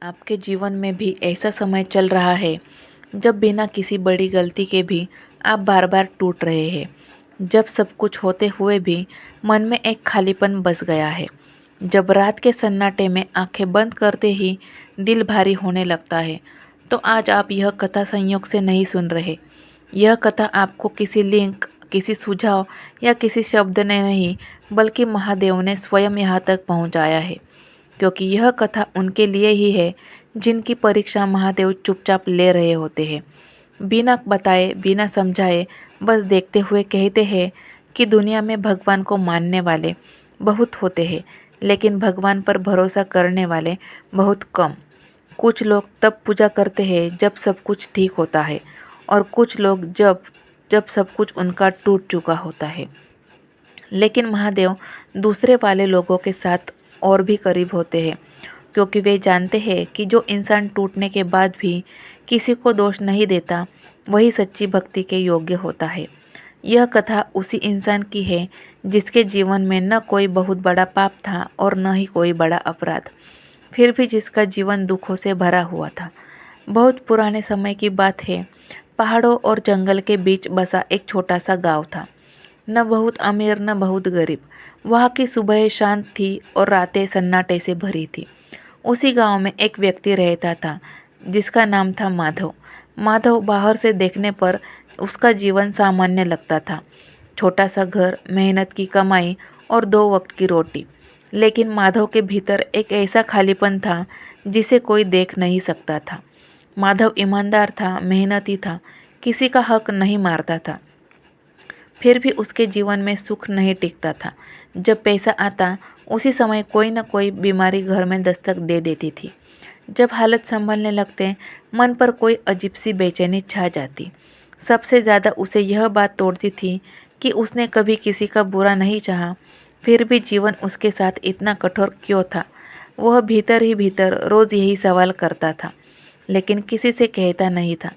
आपके जीवन में भी ऐसा समय चल रहा है जब बिना किसी बड़ी गलती के भी आप बार बार टूट रहे हैं। जब सब कुछ होते हुए भी मन में एक खालीपन बस गया है। जब रात के सन्नाटे में आंखें बंद करते ही दिल भारी होने लगता है। तो आज आप यह कथा संयोग से नहीं सुन रहे। यह कथा आपको किसी लिंक, किसी सुझाव या किसी शब्द ने नहीं, बल्कि महादेव ने स्वयं यहाँ तक पहुँचाया है। क्योंकि यह कथा उनके लिए ही है जिनकी परीक्षा महादेव चुपचाप ले रहे होते हैं। बिना बताए, बिना समझाए, बस देखते हुए कहते हैं कि दुनिया में भगवान को मानने वाले बहुत होते हैं, लेकिन भगवान पर भरोसा करने वाले बहुत कम। कुछ लोग तब पूजा करते हैं जब सब कुछ ठीक होता है, और कुछ लोग जब जब सब कुछ उनका टूट चुका होता है। लेकिन महादेव दूसरे वाले लोगों के साथ और भी करीब होते हैं, क्योंकि वे जानते हैं कि जो इंसान टूटने के बाद भी किसी को दोष नहीं देता, वही सच्ची भक्ति के योग्य होता है। यह कथा उसी इंसान की है जिसके जीवन में न कोई बहुत बड़ा पाप था और न ही कोई बड़ा अपराध, फिर भी जिसका जीवन दुखों से भरा हुआ था। बहुत पुराने समय की बात है। पहाड़ों और जंगल के बीच बसा एक छोटा सा गांव था। न बहुत अमीर न बहुत गरीब। वहाँ की सुबह शांत थी और रातें सन्नाटे से भरी थी। उसी गांव में एक व्यक्ति रहता था जिसका नाम था माधव। माधव बाहर से देखने पर उसका जीवन सामान्य लगता था। छोटा सा घर, मेहनत की कमाई और 2 वक्त की रोटी। लेकिन माधव के भीतर एक ऐसा खालीपन था जिसे कोई देख नहीं सकता था। माधव ईमानदार था, मेहनती था, किसी का हक नहीं मारता था। फिर भी उसके जीवन में सुख नहीं टिकता था। जब पैसा आता, उसी समय कोई न कोई बीमारी घर में दस्तक दे देती थी। जब हालत संभलने लगते, मन पर कोई अजीब सी बेचैनी छा जाती। सबसे ज़्यादा उसे यह बात तोड़ती थी कि उसने कभी किसी का बुरा नहीं चाहा, फिर भी जीवन उसके साथ इतना कठोर क्यों था। वह भीतर ही भीतर रोज़ यही सवाल करता था, लेकिन किसी से कहता नहीं था।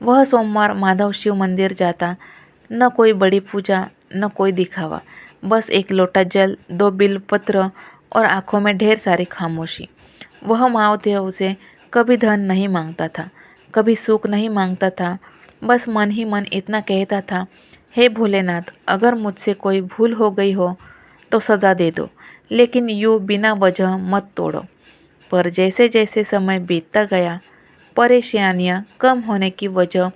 वह सोमवार माधव शिव मंदिर जाता। न कोई बड़ी पूजा, न कोई दिखावा, बस एक लोटा जल, 2 बिल्वपत्र और आंखों में ढेर सारी खामोशी। वह महादेव से कभी धन नहीं मांगता था, कभी सुख नहीं मांगता था। बस मन ही मन इतना कहता था, हे भोलेनाथ, अगर मुझसे कोई भूल हो गई हो तो सज़ा दे दो, लेकिन यूँ बिना वजह मत तोड़ो। पर जैसे जैसे समय बीतता गया, परेशानियाँ कम होने की वजह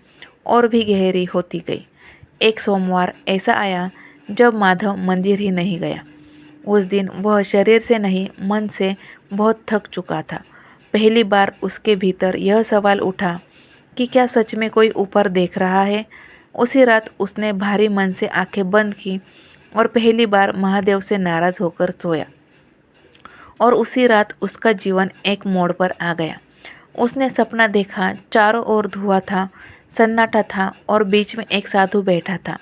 और भी गहरी होती गई। एक सोमवार ऐसा आया जब माधव मंदिर ही नहीं गया। उस दिन वह शरीर से नहीं, मन से बहुत थक चुका था। पहली बार उसके भीतर यह सवाल उठा कि क्या सच में कोई ऊपर देख रहा है। उसी रात उसने भारी मन से आंखें बंद की और पहली बार महादेव से नाराज़ होकर सोया। और उसी रात उसका जीवन एक मोड़ पर आ गया। उसने सपना देखा, चारों ओर धुआं था, सन्नाटा था और बीच में एक साधु बैठा था।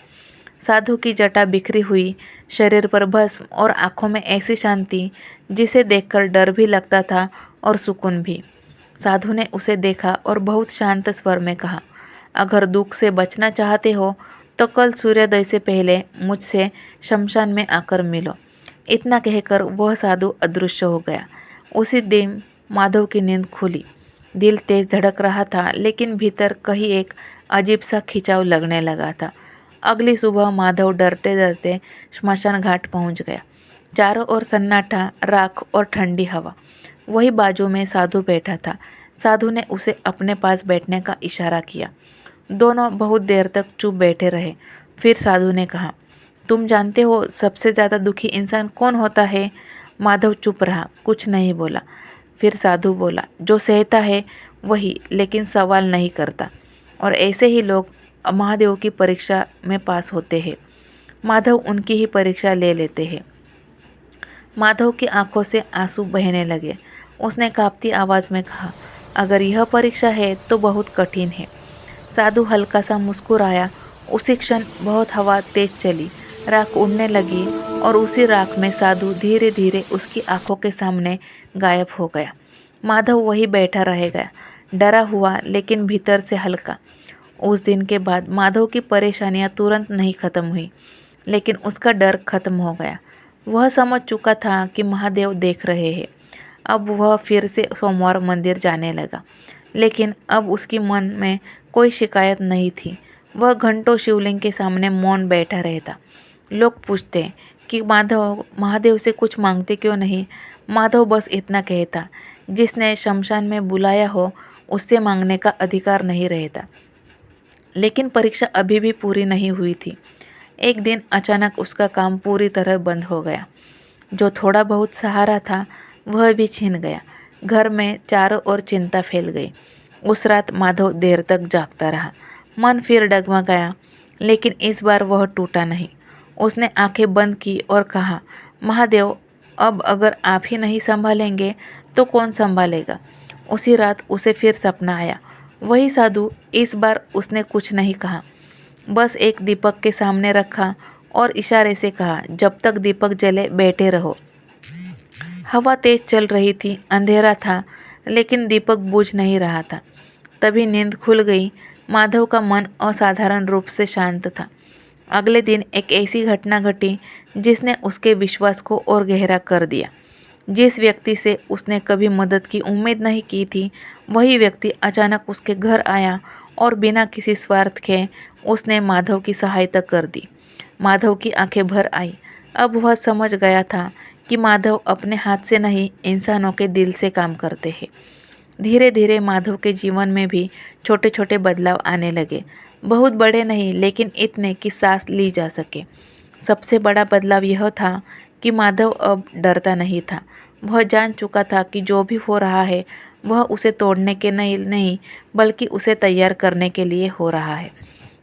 साधु की जटा बिखरी हुई, शरीर पर भस्म और आंखों में ऐसी शांति जिसे देखकर डर भी लगता था और सुकून भी। साधु ने उसे देखा और बहुत शांत स्वर में कहा, अगर दुख से बचना चाहते हो तो कल सूर्योदय से पहले मुझसे शमशान में आकर मिलो। इतना कहकर वह साधु अदृश्य हो गया। उसी दिन माधव की नींद खुली। दिल तेज धड़क रहा था, लेकिन भीतर कहीं एक अजीब सा खिंचाव लगने लगा था। अगली सुबह माधव डरते डरते श्मशान घाट पहुंच गया। चारों ओर सन्नाटा, राख और ठंडी हवा। वही बाजू में साधु बैठा था। साधु ने उसे अपने पास बैठने का इशारा किया। दोनों बहुत देर तक चुप बैठे रहे। फिर साधु ने कहा, तुम जानते हो सबसे ज़्यादा दुखी इंसान कौन होता है? माधव चुप रहा, कुछ नहीं बोला। फिर साधु बोला, जो सहता है वही, लेकिन सवाल नहीं करता। और ऐसे ही लोग महादेव की परीक्षा में पास होते हैं। माधव उनकी ही परीक्षा ले लेते हैं। माधव की आंखों से आंसू बहने लगे। उसने कांपती आवाज़ में कहा, अगर यह परीक्षा है तो बहुत कठिन है। साधु हल्का सा मुस्कुराया। उसी क्षण बहुत हवा तेज चली, राख उड़ने लगी और उसी राख में साधु धीरे धीरे उसकी आंखों के सामने गायब हो गया। माधव वही बैठा रह गया, डरा हुआ लेकिन भीतर से हल्का। उस दिन के बाद माधव की परेशानियां तुरंत नहीं खत्म हुई, लेकिन उसका डर खत्म हो गया। वह समझ चुका था कि महादेव देख रहे हैं। अब वह फिर से सोमवार मंदिर जाने लगा, लेकिन अब उसकी मन में कोई शिकायत नहीं थी। वह घंटों शिवलिंग के सामने मौन बैठा रहता। लोग पूछते कि माधव महादेव से कुछ मांगते क्यों नहीं। माधव बस इतना कहता, जिसने शमशान में बुलाया हो उससे मांगने का अधिकार नहीं रहता। लेकिन परीक्षा अभी भी पूरी नहीं हुई थी। एक दिन अचानक उसका काम पूरी तरह बंद हो गया। जो थोड़ा बहुत सहारा था वह भी छिन गया। घर में चारों ओर चिंता फैल गई। उस रात माधव देर तक जागता रहा। मन फिर डगमगाया, लेकिन इस बार वह टूटा नहीं। उसने आंखें बंद की और कहा, महादेव, अब अगर आप ही नहीं संभालेंगे तो कौन संभालेगा। उसी रात उसे फिर सपना आया। वही साधु। इस बार उसने कुछ नहीं कहा, बस एक दीपक के सामने रखा और इशारे से कहा, जब तक दीपक जले बैठे रहो। हवा तेज चल रही थी, अंधेरा था, लेकिन दीपक बुझ नहीं रहा था। तभी नींद खुल गई। माधव का मन असाधारण रूप से शांत था। अगले दिन एक ऐसी घटना घटी जिसने उसके विश्वास को और गहरा कर दिया। जिस व्यक्ति से उसने कभी मदद की उम्मीद नहीं की थी, वही व्यक्ति अचानक उसके घर आया और बिना किसी स्वार्थ के उसने माधव की सहायता कर दी। माधव की आंखें भर आई। अब वह समझ गया था कि माधव अपने हाथ से नहीं, इंसानों के दिल से काम करते हैं। धीरे धीरे माधव के जीवन में भी छोटे छोटे बदलाव आने लगे। बहुत बड़े नहीं, लेकिन इतने कि सांस ली जा सके। सबसे बड़ा बदलाव यह था कि माधव अब डरता नहीं था। वह जान चुका था कि जो भी हो रहा है वह उसे तोड़ने के नहीं बल्कि उसे तैयार करने के लिए हो रहा है।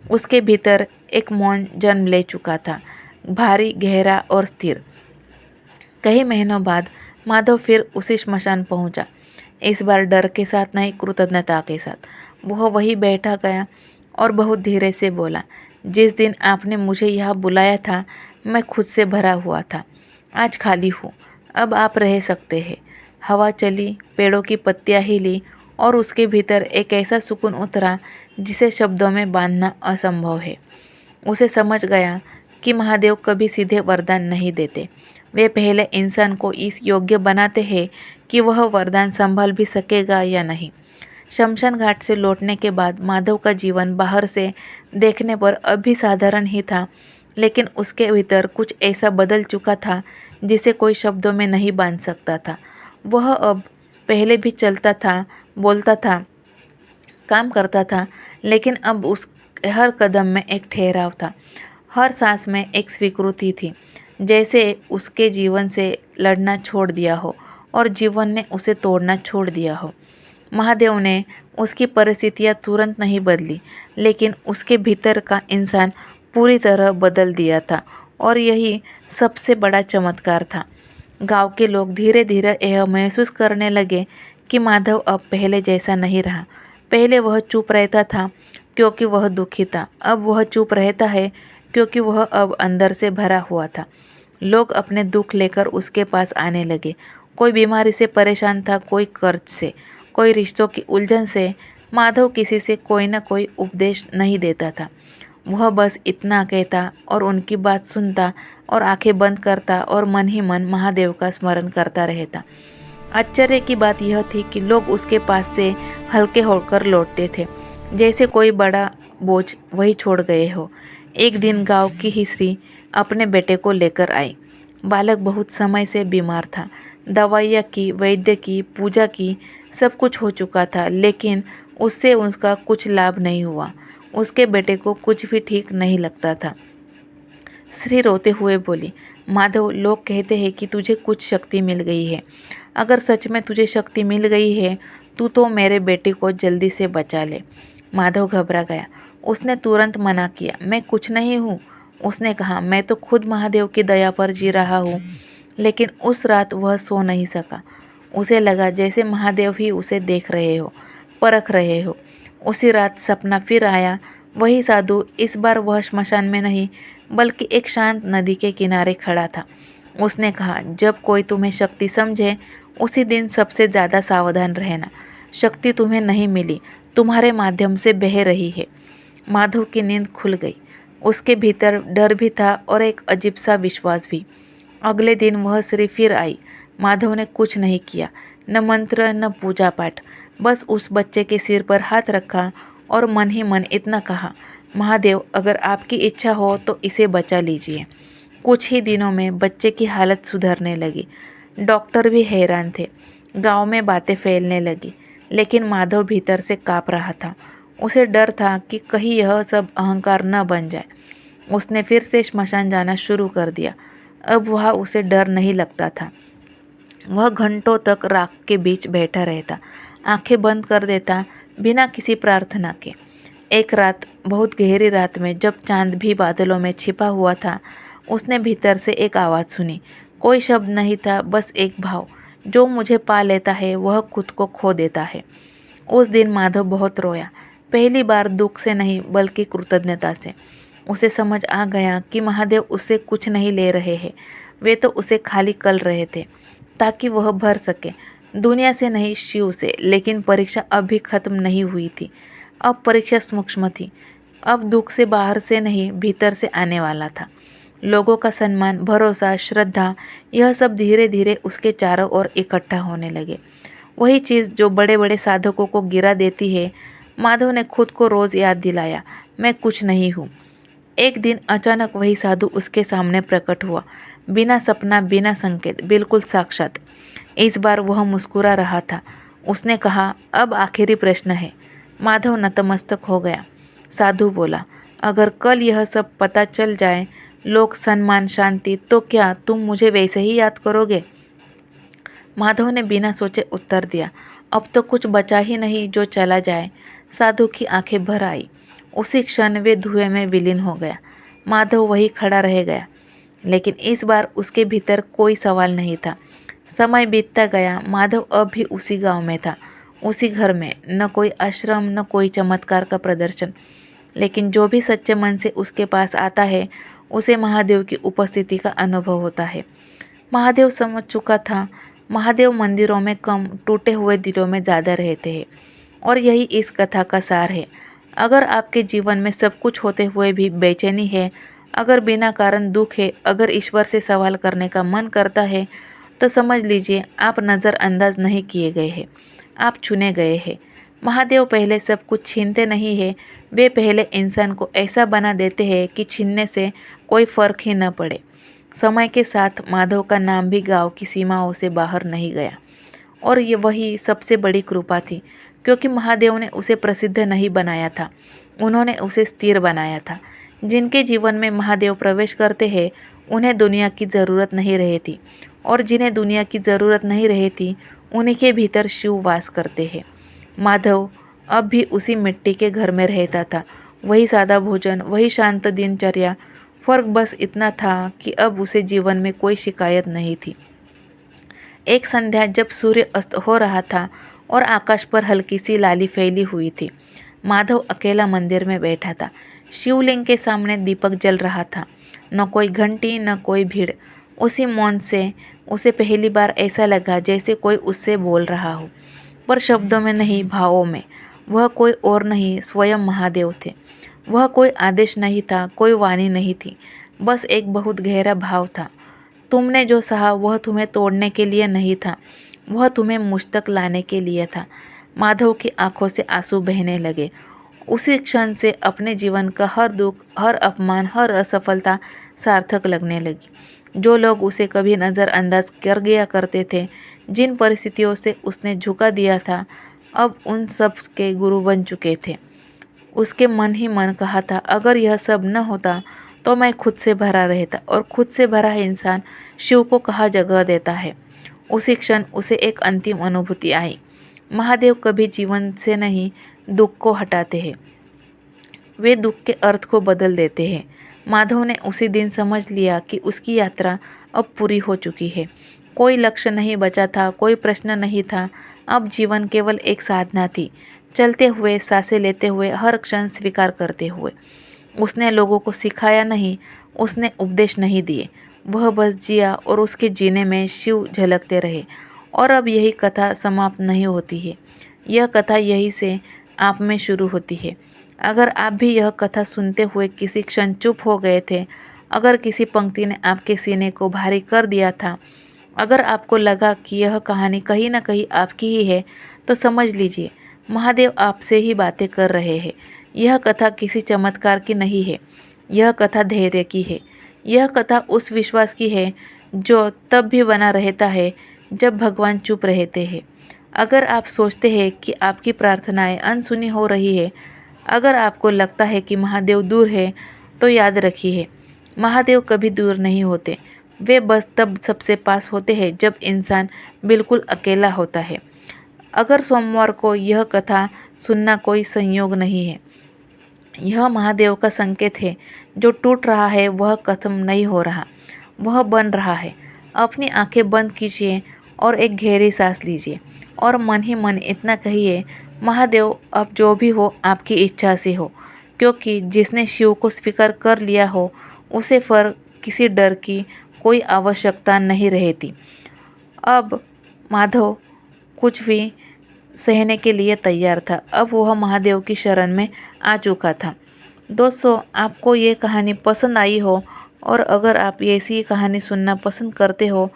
उसके भीतर एक मौन जन्म ले चुका था, भारी, गहरा और स्थिर। कई महीनों बाद माधव फिर उसी श्मशान पहुंचा। इस बार डर के साथ नहीं, कृतज्ञता के साथ। वह वही बैठा गया और बहुत धीरे से बोला, जिस दिन आपने मुझे यहाँ बुलाया था मैं खुद से भरा हुआ था। आज खाली हूँ। अब आप रह सकते हैं। हवा चली, पेड़ों की पत्तियाँ हिली और उसके भीतर एक ऐसा सुकून उतरा जिसे शब्दों में बांधना असंभव है। उसे समझ गया कि महादेव कभी सीधे वरदान नहीं देते। वे पहले इंसान को इस योग्य बनाते हैं कि वह वरदान संभाल भी सकेगा या नहीं। शमशान घाट से लौटने के बाद माधव का जीवन बाहर से देखने पर अभी साधारण ही था, लेकिन उसके भीतर कुछ ऐसा बदल चुका था जिसे कोई शब्दों में नहीं बांध सकता था। वह अब पहले भी चलता था, बोलता था, काम करता था, लेकिन अब उस हर कदम में एक ठहराव था। हर सांस में एक स्वीकृति थी, जैसे उसके जीवन से लड़ना छोड़ दिया हो और जीवन ने उसे तोड़ना छोड़ दिया हो। महादेव ने उसकी परिस्थितियाँ तुरंत नहीं बदली, लेकिन उसके भीतर का इंसान पूरी तरह बदल दिया था और यही सबसे बड़ा चमत्कार था। गांव के लोग धीरे धीरे यह महसूस करने लगे कि माधव अब पहले जैसा नहीं रहा। पहले वह चुप रहता था क्योंकि वह दुखी था। अब वह चुप रहता है क्योंकि वह अब अंदर से भरा हुआ था। लोग अपने दुख लेकर उसके पास आने लगे। कोई बीमारी से परेशान था, कोई कर्ज से, कोई रिश्तों की उलझन से। माधव किसी से कोई ना कोई उपदेश नहीं देता था। वह बस इतना कहता और उनकी बात सुनता और आंखें बंद करता और मन ही मन महादेव का स्मरण करता रहता। आश्चर्य की बात यह थी कि लोग उसके पास से हल्के होकर लौटते थे, जैसे कोई बड़ा बोझ वही छोड़ गए हो। एक दिन गांव की ही स्त्री अपने बेटे को लेकर आई। बालक बहुत समय से बीमार था। दवाइयाँ की, वैद्य की, पूजा की, सब कुछ हो चुका था, लेकिन उससे उसका कुछ लाभ नहीं हुआ। उसके बेटे को कुछ भी ठीक नहीं लगता था। स्त्री रोते हुए बोली, माधव, लोग कहते हैं कि तुझे कुछ शक्ति मिल गई है। अगर सच में तुझे शक्ति मिल गई है तो मेरे बेटे को जल्दी से बचा ले। माधव घबरा गया। उसने तुरंत मना किया, मैं कुछ नहीं हूँ। उसने कहा, मैं तो खुद महादेव की दया पर जी रहा हूँ। लेकिन उस रात वह सो नहीं सका। उसे लगा जैसे महादेव ही उसे देख रहे हो, परख रहे हो। उसी रात सपना फिर आया। वही साधु। इस बार वह श्मशान में नहीं बल्कि एक शांत नदी के किनारे खड़ा था। उसने कहा, जब कोई तुम्हें शक्ति समझे उसी दिन सबसे ज़्यादा सावधान रहना। शक्ति तुम्हें नहीं मिली, तुम्हारे माध्यम से बह रही है। माधव की नींद खुल गई। उसके भीतर डर भी था और एक अजीब सा विश्वास भी। अगले दिन वह स्त्री फिर आई। माधव ने कुछ नहीं किया, न मंत्र न पूजा पाठ, बस उस बच्चे के सिर पर हाथ रखा और मन ही मन इतना कहा, महादेव अगर आपकी इच्छा हो तो इसे बचा लीजिए। कुछ ही दिनों में बच्चे की हालत सुधरने लगी। डॉक्टर भी हैरान थे। गांव में बातें फैलने लगी, लेकिन माधव भीतर से काँप रहा था। उसे डर था कि कहीं यह सब अहंकार न बन जाए। उसने फिर से श्मशान जाना शुरू कर दिया। अब वहाँ उसे डर नहीं लगता था। वह घंटों तक राख के बीच बैठा रहता, आंखें बंद कर देता बिना किसी प्रार्थना के। एक रात, बहुत गहरी रात में, जब चांद भी बादलों में छिपा हुआ था, उसने भीतर से एक आवाज़ सुनी। कोई शब्द नहीं था, बस एक भाव, जो मुझे पा लेता है वह खुद को खो देता है। उस दिन माधव बहुत रोया, पहली बार दुख से नहीं बल्कि कृतज्ञता से। उसे समझ आ गया कि महादेव उससे कुछ नहीं ले रहे हैं, वे तो उसे खाली कर रहे थे ताकि वह भर सके, दुनिया से नहीं शिव से। लेकिन परीक्षा अभी खत्म नहीं हुई थी। अब परीक्षा सूक्ष्म थी। अब दुख से बाहर से नहीं भीतर से आने वाला था। लोगों का सम्मान, भरोसा, श्रद्धा, यह सब धीरे धीरे उसके चारों ओर इकट्ठा होने लगे। वही चीज़ जो बड़े बड़े साधकों को गिरा देती है। माधव ने खुद को रोज़ याद दिलाया, मैं कुछ नहीं हूँ। एक दिन अचानक वही साधु उसके सामने प्रकट हुआ, बिना सपना, बिना संकेत, बिल्कुल साक्षात। इस बार वह मुस्कुरा रहा था। उसने कहा, अब आखिरी प्रश्न है। माधव नतमस्तक हो गया। साधु बोला, अगर कल यह सब पता चल जाए, लोक सम्मान, शांति, तो क्या तुम मुझे वैसे ही याद करोगे? माधव ने बिना सोचे उत्तर दिया, अब तो कुछ बचा ही नहीं जो चला जाए। साधु की आंखें भर आई। उसी क्षण वे धुएं में विलीन हो गया। माधव वही खड़ा रह गया, लेकिन इस बार उसके भीतर कोई सवाल नहीं था। समय बीतता गया। माधव अब भी उसी गांव में था, उसी घर में। न कोई आश्रम, न कोई चमत्कार का प्रदर्शन, लेकिन जो भी सच्चे मन से उसके पास आता है, उसे महादेव की उपस्थिति का अनुभव होता है। महादेव समझ चुका था। महादेव मंदिरों में कम, टूटे हुए दिलों में ज़्यादा रहते हैं। और यही इस कथा का सार है। अगर आपके जीवन में सब कुछ होते हुए भी बेचैनी है, अगर बिना कारण दुख है, अगर ईश्वर से सवाल करने का मन करता है, तो समझ लीजिए आप नज़रअंदाज नहीं किए गए हैं, आप चुने गए हैं। महादेव पहले सब कुछ छीनते नहीं है, वे पहले इंसान को ऐसा बना देते हैं कि छीनने से कोई फर्क ही न पड़े। समय के साथ माधव का नाम भी गांव की सीमाओं से बाहर नहीं गया, और ये वही सबसे बड़ी कृपा थी, क्योंकि महादेव ने उसे प्रसिद्ध नहीं बनाया था, उन्होंने उसे स्थिर बनाया था। जिनके जीवन में महादेव प्रवेश करते हैं, उन्हें दुनिया की ज़रूरत नहीं रहती, और जिन्हें दुनिया की ज़रूरत नहीं रहती, उन्हीं के भीतर शिव वास करते हैं। माधव अब भी उसी मिट्टी के घर में रहता था, वही सादा भोजन, वही शांत दिनचर्या। फर्क बस इतना था कि अब उसे जीवन में कोई शिकायत नहीं थी। एक संध्या, जब सूर्य अस्त हो रहा था और आकाश पर हल्की सी लाली फैली हुई थी, माधव अकेला मंदिर में बैठा था। शिवलिंग के सामने दीपक जल रहा था। न कोई घंटी, न कोई भीड़। उसी मौन से उसे पहली बार ऐसा लगा जैसे कोई उससे बोल रहा हो, पर शब्दों में नहीं, भावों में। वह कोई और नहीं, स्वयं महादेव थे। वह कोई आदेश नहीं था, कोई वाणी नहीं थी, बस एक बहुत गहरा भाव था। तुमने जो सहा वह तुम्हें तोड़ने के लिए नहीं था, वह तुम्हें मुझ तक लाने के लिए था। माधव की आंखों से आंसू बहने लगे। उसी क्षण से अपने जीवन का हर दुख, हर अपमान, हर असफलता सार्थक लगने लगी। जो लोग उसे कभी नज़रअंदाज कर गया करते थे, जिन परिस्थितियों से उसने झुका दिया था, अब उन सब के गुरु बन चुके थे। उसके मन ही मन कहा था, अगर यह सब न होता तो मैं खुद से भरा रहता, और खुद से भरा इंसान शिव को कहाँ जगह देता है। उसी क्षण उसे एक अंतिम अनुभूति आई। महादेव कभी जीवन से नहीं, दुख को हटाते हैं, वे दुख के अर्थ को बदल देते हैं। माधव ने उसी दिन समझ लिया कि उसकी यात्रा अब पूरी हो चुकी है। कोई लक्ष्य नहीं बचा था, कोई प्रश्न नहीं था। अब जीवन केवल एक साधना थी, चलते हुए, सांसें लेते हुए, हर क्षण स्वीकार करते हुए। उसने लोगों को सिखाया नहीं, उसने उपदेश नहीं दिए, वह बस जिया, और उसके जीने में शिव झलकते रहे। और अब यही कथा समाप्त नहीं होती है, यह कथा यही से आप में शुरू होती है। अगर आप भी यह कथा सुनते हुए किसी क्षण चुप हो गए थे, अगर किसी पंक्ति ने आपके सीने को भारी कर दिया था, अगर आपको लगा कि यह कहानी कहीं ना कहीं आपकी ही है तो समझ लीजिए महादेव आपसे ही बातें कर रहे हैं। यह कथा किसी चमत्कार की नहीं है, यह कथा धैर्य की है। यह कथा उस विश्वास की है जो तब भी बना रहता है जब भगवान चुप रहते हैं। अगर आप सोचते हैं कि आपकी प्रार्थनाएं अनसुनी हो रही है, अगर आपको लगता है कि महादेव दूर है, तो याद रखिए महादेव कभी दूर नहीं होते। वे बस तब सबसे पास होते हैं जब इंसान बिल्कुल अकेला होता है। अगर सोमवार को यह कथा सुनना कोई संयोग नहीं है, यह महादेव का संकेत है। जो टूट रहा है वह खत्म नहीं हो रहा, वह बन रहा है। अपनी आंखें बंद कीजिए और एक गहरी सांस लीजिए और मन ही मन इतना कहिए, महादेव अब जो भी हो आपकी इच्छा से हो, क्योंकि जिसने शिव को स्वीकार कर लिया हो उसे फिर किसी डर की कोई आवश्यकता नहीं रहती। अब माधव कुछ भी सहने के लिए तैयार था। अब वह महादेव की शरण में आ चुका था। दोस्तों, आपको ये कहानी पसंद आई हो और अगर आप ऐसी कहानी सुनना पसंद करते हो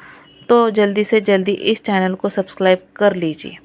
तो जल्दी से जल्दी इस चैनल को सब्सक्राइब कर लीजिए।